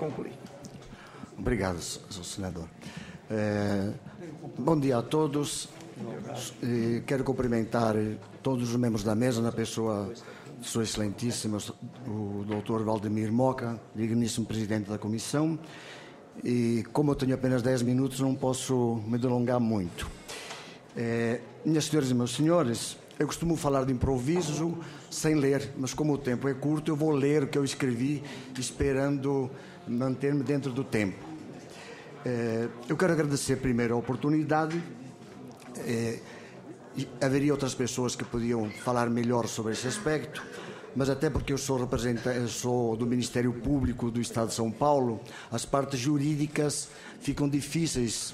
concluir. Obrigado, Sr. Senador. Bom dia a todos. Quero cumprimentar todos os membros da mesa, na pessoa de Sua Excelentíssima, o Dr. Valdemir Moca, digníssimo Presidente da Comissão. E como eu tenho apenas 10 minutos, não posso me delongar muito. Minhas senhoras e meus senhores, eu costumo falar de improviso sem ler, mas como o tempo é curto, eu vou ler o que eu escrevi, esperando manter-me dentro do tempo. Eu quero agradecer primeiro a oportunidade. Haveria outras pessoas que podiam falar melhor sobre esse aspecto, mas até porque eu sou do Ministério Público do Estado de São Paulo, as partes jurídicas ficam difíceis,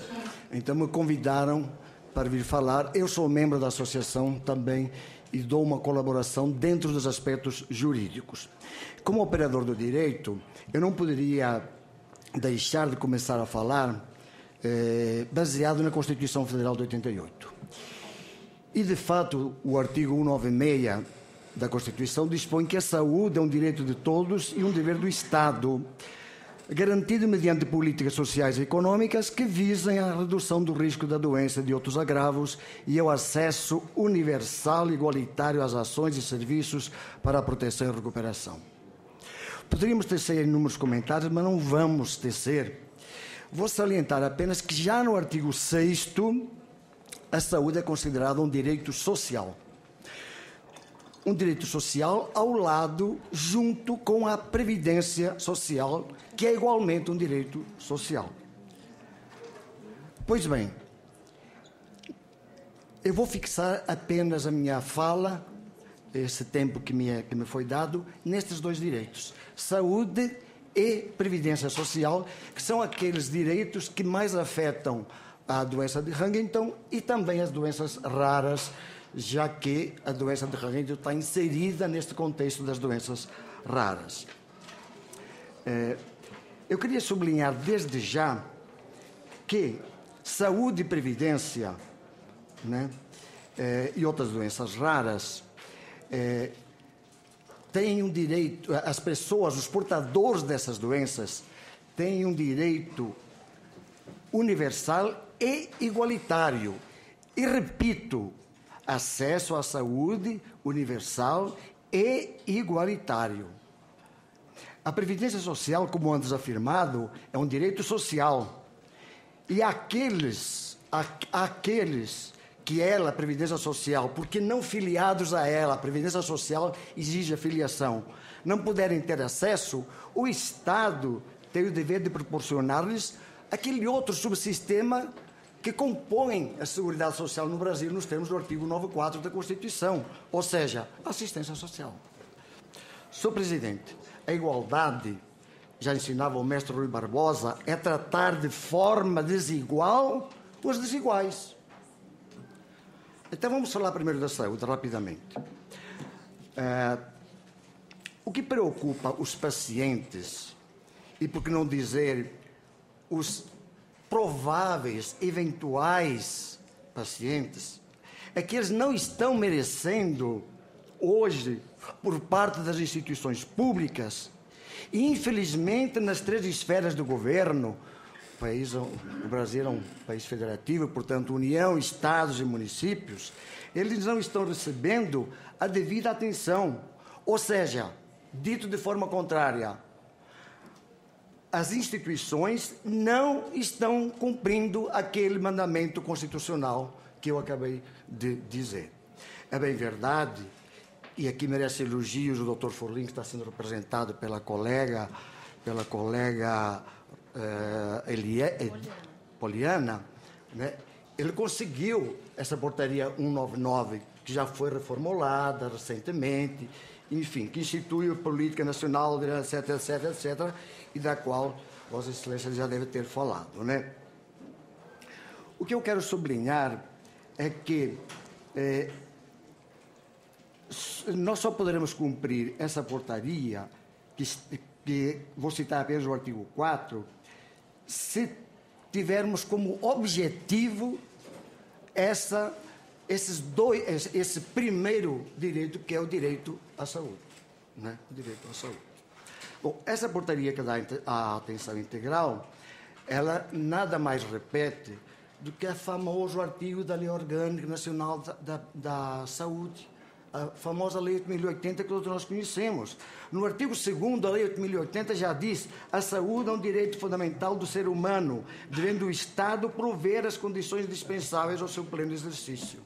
então me convidaram para vir falar. Eu sou membro da associação também e dou uma colaboração dentro dos aspectos jurídicos. Como operador do direito, eu não poderia deixar de começar a falar baseado na Constituição Federal de 88. E, de fato, o artigo 196 da Constituição dispõe que a saúde é um direito de todos e um dever do Estado, garantido mediante políticas sociais e econômicas que visem a redução do risco da doença e de outros agravos e ao acesso universal e igualitário às ações e serviços para a proteção e recuperação. Poderíamos tecer inúmeros comentários, mas não vamos tecer. Vou salientar apenas que já no artigo 6º, a saúde é considerada um direito social. Um direito social ao lado, junto com a previdência social, que é igualmente um direito social. Pois bem, eu vou fixar apenas a minha fala, esse tempo que me foi dado, nestes dois direitos: saúde e previdência social, que são aqueles direitos que mais afetam a doença de Huntington e também as doenças raras, já que a doença de Huntington está inserida neste contexto das doenças raras. Eu queria sublinhar desde já que saúde e previdência, né, e outras doenças raras têm um direito, as pessoas, os portadores dessas doenças, têm um direito universal e igualitário. E repito, acesso à saúde universal e igualitário. A previdência social, como antes afirmado, é um direito social. E aqueles que ela, a previdência social, porque não filiados a ela, a previdência social exige a filiação, não puderem ter acesso, o Estado tem o dever de proporcionar-lhes aquele outro subsistema que compõe a Seguridade Social no Brasil nos termos do artigo 94 da Constituição, ou seja, assistência social. Sr. Presidente, a igualdade, já ensinava o mestre Rui Barbosa, é tratar de forma desigual os desiguais. Então vamos falar primeiro da saúde, rapidamente. O que preocupa os pacientes, e por que não dizer os prováveis, eventuais pacientes, é que eles não estão merecendo, hoje, por parte das instituições públicas, e infelizmente nas três esferas do governo, o Brasil é um país federativo, portanto, União, Estados e municípios, eles não estão recebendo a devida atenção. Ou seja, dito de forma contrária, as instituições não estão cumprindo aquele mandamento constitucional que eu acabei de dizer. É bem verdade, e aqui merece elogios o Dr. Forlim, que está sendo representado pela colega Poliana, né? Ele conseguiu essa portaria 199, que já foi reformulada recentemente, enfim, que institui a Política Nacional, etc., etc., etc., e da qual Vossa Excelência já deve ter falado, né? O que eu quero sublinhar é que nós só poderemos cumprir essa portaria, que vou citar apenas o artigo 4, se tivermos como objetivo esse primeiro direito, que é o direito à saúde, né? O direito à saúde. Bom, essa portaria que dá a atenção integral, ela nada mais repete do que o famoso artigo da Lei Orgânica Nacional da Saúde, a famosa Lei 8.080 que todos nós conhecemos. No artigo 2º da Lei 8.080 já diz: a saúde é um direito fundamental do ser humano, devendo o Estado prover as condições indispensáveis ao seu pleno exercício.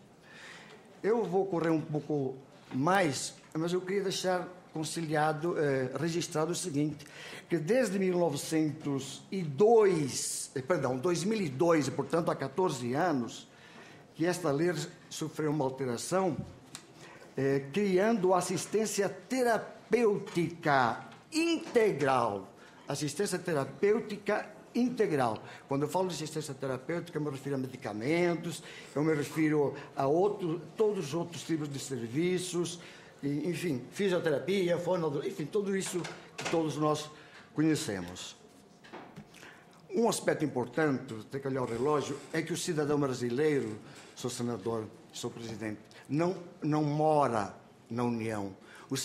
Eu vou correr um pouco mais, mas eu queria deixar registrado o seguinte, que desde 2002, e portanto há 14 anos, que esta lei sofreu uma alteração, criando assistência terapêutica integral. Assistência terapêutica integral. Quando eu falo de assistência terapêutica, eu me refiro a medicamentos, eu me refiro a todos os outros tipos de serviços, enfim, fisioterapia, fonoaudiologia, enfim, tudo isso que todos nós conhecemos. Um aspecto importante, tem que olhar o relógio, é que o cidadão brasileiro, sou senador, sou presidente, não mora na União. O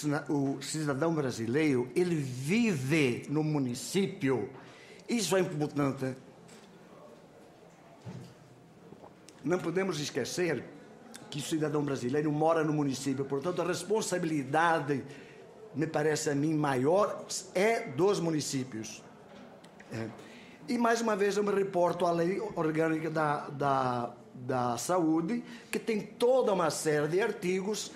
cidadão brasileiro, ele vive no município. Isso é importante. Não podemos esquecer que o cidadão brasileiro mora no município. Portanto, a responsabilidade, me parece a mim, maior é dos municípios. E, mais uma vez, eu me reporto à Lei Orgânica da Saúde, que tem toda uma série de artigos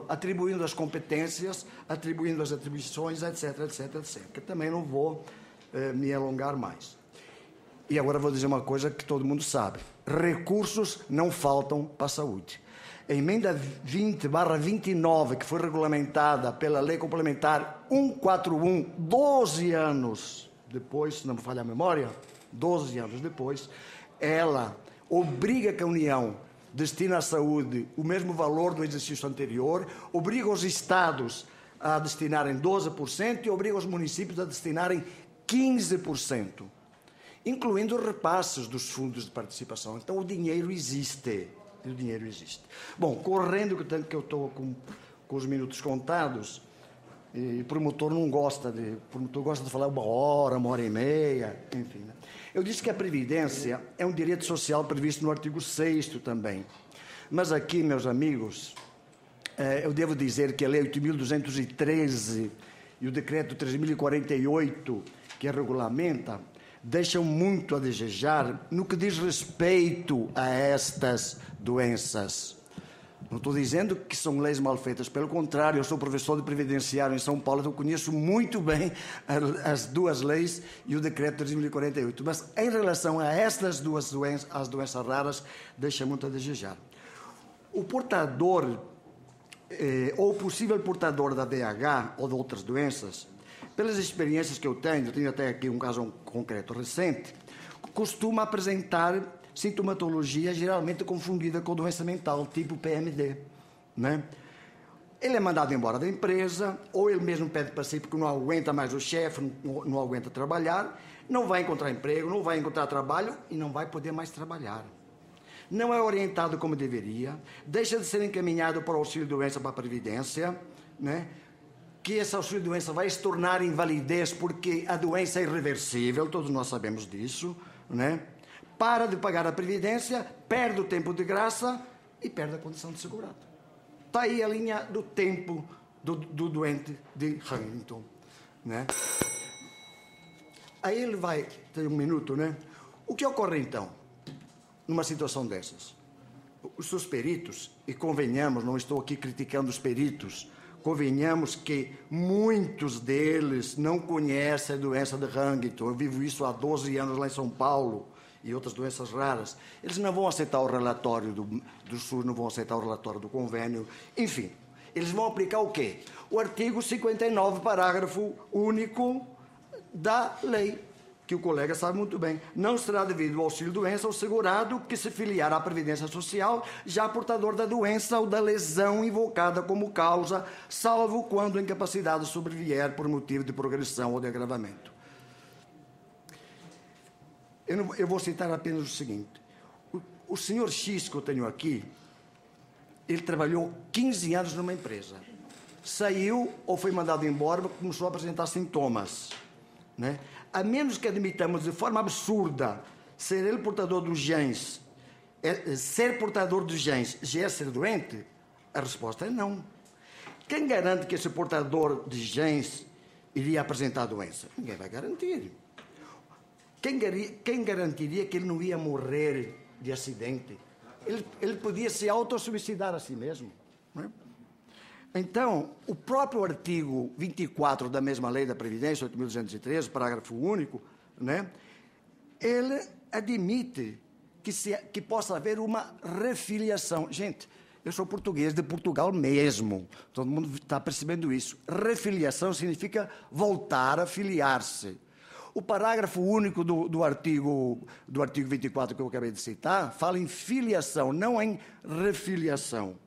atribuindo as competências, atribuindo as atribuições, etc, etc, etc. Que também não vou me alongar mais. E agora vou dizer uma coisa que todo mundo sabe. Recursos não faltam para a saúde. A emenda 20/29, que foi regulamentada pela Lei Complementar 141, 12 anos depois, se não me falha a memória, 12 anos depois, ela obriga que a União destine à saúde o mesmo valor do exercício anterior, obriga os estados a destinarem 12% e obriga os municípios a destinarem 15%, incluindo os repasses dos fundos de participação. Então, o dinheiro existe. O dinheiro existe. Bom, correndo que eu estou com os minutos contados, e o promotor gosta de falar 1 hora e meia, enfim. Né? Eu disse que a Previdência é um direito social previsto no artigo 6º também. Mas aqui, meus amigos, eu devo dizer que a Lei 8.213 e o Decreto 3.048, que a regulamenta, deixam muito a desejar no que diz respeito a estas doenças. Não estou dizendo que são leis mal feitas, pelo contrário, eu sou professor de previdenciário em São Paulo, então eu conheço muito bem as duas leis e o decreto 3.048, mas em relação a estas duas doenças, as doenças raras, deixa muito a desejar. O portador, ou o possível portador da DH ou de outras doenças, pelas experiências que eu tenho até aqui um caso concreto recente, costuma apresentar sintomatologia geralmente confundida com doença mental, tipo PMD, né? Ele é mandado embora da empresa, ou ele mesmo pede para si porque não aguenta mais o chefe, não aguenta trabalhar, não vai encontrar emprego, não vai encontrar trabalho e não vai poder mais trabalhar. Não é orientado como deveria, deixa de ser encaminhado para o auxílio-doença para a Previdência, né? Que esse auxílio-doença vai se tornar invalidez porque a doença é irreversível, todos nós sabemos disso, né? Para de pagar a Previdência, perde o tempo de graça e perde a condição de segurado. Está aí a linha do tempo do doente de Huntington, né? Aí ele vai, tem um minuto, né? O que ocorre então, numa situação dessas? Os seus peritos, e convenhamos, não estou aqui criticando os peritos, convenhamos que muitos deles não conhecem a doença de Huntington. Eu vivo isso há 12 anos lá em São Paulo, e outras doenças raras. Eles não vão aceitar o relatório do SUS, não vão aceitar o relatório do convênio, enfim. Eles vão aplicar o quê? O artigo 59, parágrafo único da lei, que o colega sabe muito bem. Não será devido ao auxílio-doença ao segurado que se filiar à Previdência Social, já portador da doença ou da lesão invocada como causa, salvo quando a incapacidade sobrevier por motivo de progressão ou de agravamento. Eu vou citar apenas o seguinte. O senhor X que eu tenho aqui, ele trabalhou 15 anos numa empresa. saiu ou foi mandado embora porque começou a apresentar sintomas, né? A menos que admitamos de forma absurda ser ele portador dos genes, ser portador dos genes já é ser doente, a resposta é não. Quem garante que esse portador de genes iria apresentar a doença? Ninguém vai garantir. Quem garantiria que ele não ia morrer de acidente? Ele podia se autossuicidar a si mesmo, não é? Então, o próprio artigo 24 da mesma lei da Previdência, 8.213, parágrafo único, né, ele admite que possa haver uma refiliação. Gente, eu sou português de Portugal mesmo, todo mundo está percebendo isso. Refiliação significa voltar a filiar-se. O parágrafo único do artigo 24 que eu acabei de citar fala em filiação, não em refiliação,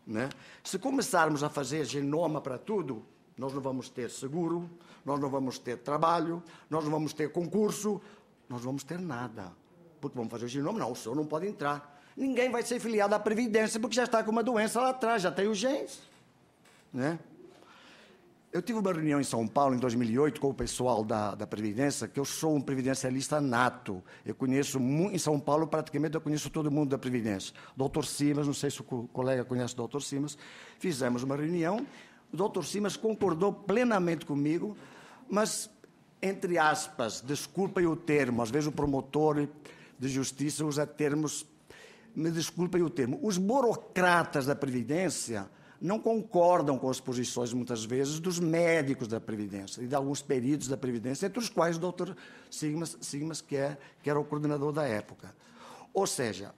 né? Se começarmos a fazer genoma para tudo, nós não vamos ter seguro, nós não vamos ter trabalho, nós não vamos ter concurso, nós não vamos ter nada. Porque vamos fazer o genoma? Não, o senhor não pode entrar. Ninguém vai ser filiado à Previdência porque já está com uma doença lá atrás, já tem os genes, né? Eu tive uma reunião em São Paulo, em 2008, com o pessoal da Previdência, que eu sou um previdencialista nato. Eu conheço, em São Paulo, praticamente, eu conheço todo mundo da Previdência. Dr. Simas, não sei se o colega conhece o Dr. Simas, fizemos uma reunião, o Dr. Simas concordou plenamente comigo, mas, entre aspas, desculpem o termo, às vezes o promotor de justiça usa termos, me desculpem o termo, os burocratas da Previdência não concordam com as posições, muitas vezes, dos médicos da Previdência e de alguns peritos da Previdência, entre os quais o Dr. Sigmas, que era o coordenador da época. Ou seja,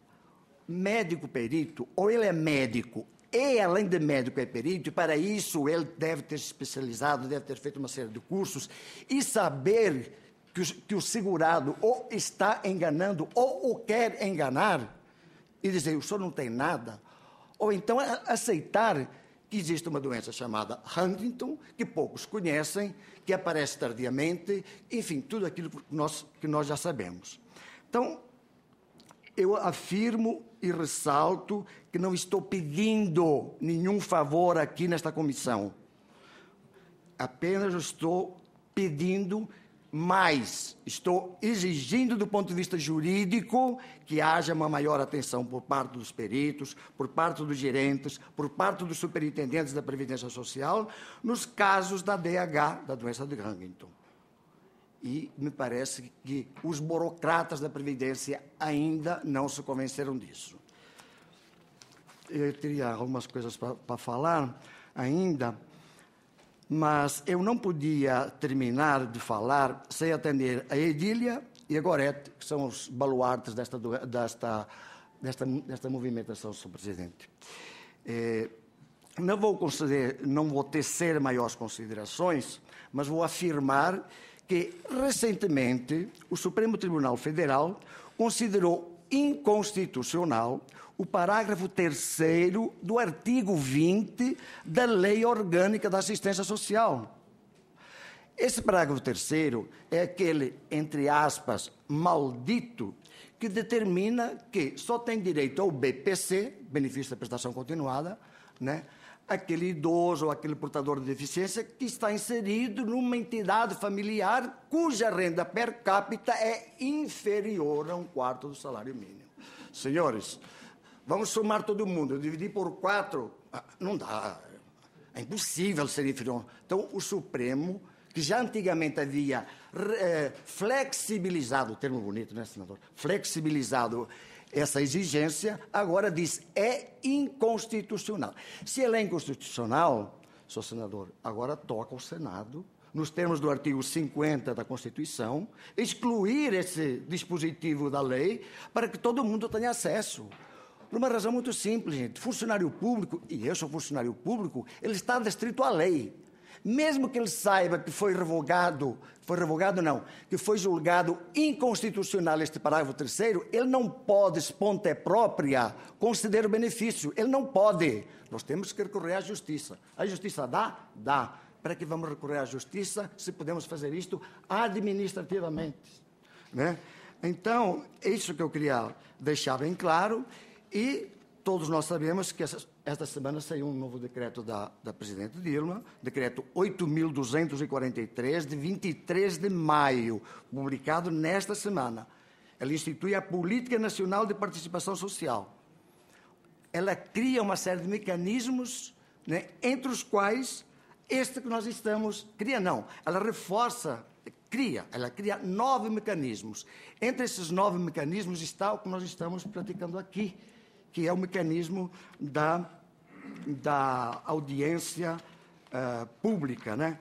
médico perito, ou ele é médico e, além de médico, é perito, e para isso ele deve ter se especializado, deve ter feito uma série de cursos, e saber que o segurado ou está enganando ou o quer enganar, e dizer, o senhor não tem nada, ou então aceitar que existe uma doença chamada Huntington, que poucos conhecem, que aparece tardiamente, enfim, tudo aquilo que nós já sabemos. Então, eu afirmo e ressalto que não estou pedindo nenhum favor aqui nesta comissão. Apenas estou pedindo mais, estou exigindo do ponto de vista jurídico que haja uma maior atenção por parte dos peritos, por parte dos gerentes, por parte dos superintendentes da Previdência Social, nos casos da DH, da doença de Huntington. E me parece que os burocratas da Previdência ainda não se convenceram disso. Eu teria algumas coisas para falar ainda, mas eu não podia terminar de falar sem atender a Edília e a Gorete, que são os baluartes desta movimentação, Sr. Presidente. Não vou tecer maiores considerações, mas vou afirmar que, recentemente, o Supremo Tribunal Federal considerou inconstitucional o parágrafo 3º do artigo 20 da Lei Orgânica da Assistência Social. Esse parágrafo 3º é aquele, entre aspas, maldito, que determina que só tem direito ao BPC, benefício da prestação continuada, né, aquele idoso ou aquele portador de deficiência que está inserido numa entidade familiar cuja renda per capita é inferior a 1/4 do salário mínimo. Senhores, vamos somar todo mundo, dividir por 4, não dá, é impossível ser inferior. Então, o Supremo, que já antigamente havia flexibilizado, termo bonito, né, senador? Flexibilizado essa exigência, agora diz, é inconstitucional. Se ela é inconstitucional, senhor senador, agora toca ao Senado, nos termos do artigo 50 da Constituição, excluir esse dispositivo da lei para que todo mundo tenha acesso. Por uma razão muito simples, gente. Funcionário público, e eu sou funcionário público, ele está restrito à lei. Mesmo que ele saiba que que foi julgado inconstitucional este parágrafo 3º, ele não pode, espontânea própria, conceder o benefício. Ele não pode. Nós temos que recorrer à justiça. A justiça dá? Dá. Para que vamos recorrer à justiça se podemos fazer isto administrativamente, né? Então, é isso que eu queria deixar bem claro. E todos nós sabemos que esta semana saiu um novo decreto da presidente Dilma, decreto 8.243, de 23 de maio, publicado nesta semana. Ela institui a Política Nacional de Participação Social. Ela cria uma série de mecanismos, né, entre os quais este que nós estamos... Ela reforça, ela cria 9 mecanismos. Entre esses 9 mecanismos está o que nós estamos praticando aqui, que é o mecanismo da audiência pública, né?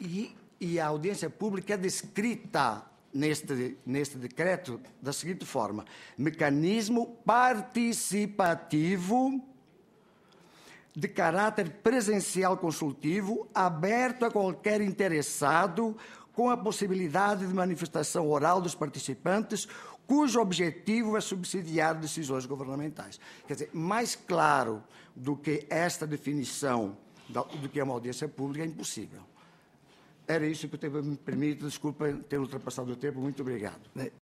E a audiência pública é descrita neste decreto da seguinte forma: mecanismo participativo de caráter presencial consultivo, aberto a qualquer interessado, com a possibilidade de manifestação oral dos participantes, cujo objetivo é subsidiar decisões governamentais. Quer dizer, mais claro do que esta definição do que é uma audiência pública é impossível. Era isso que o tempo me permite. Desculpa ter ultrapassado o tempo. Muito obrigado.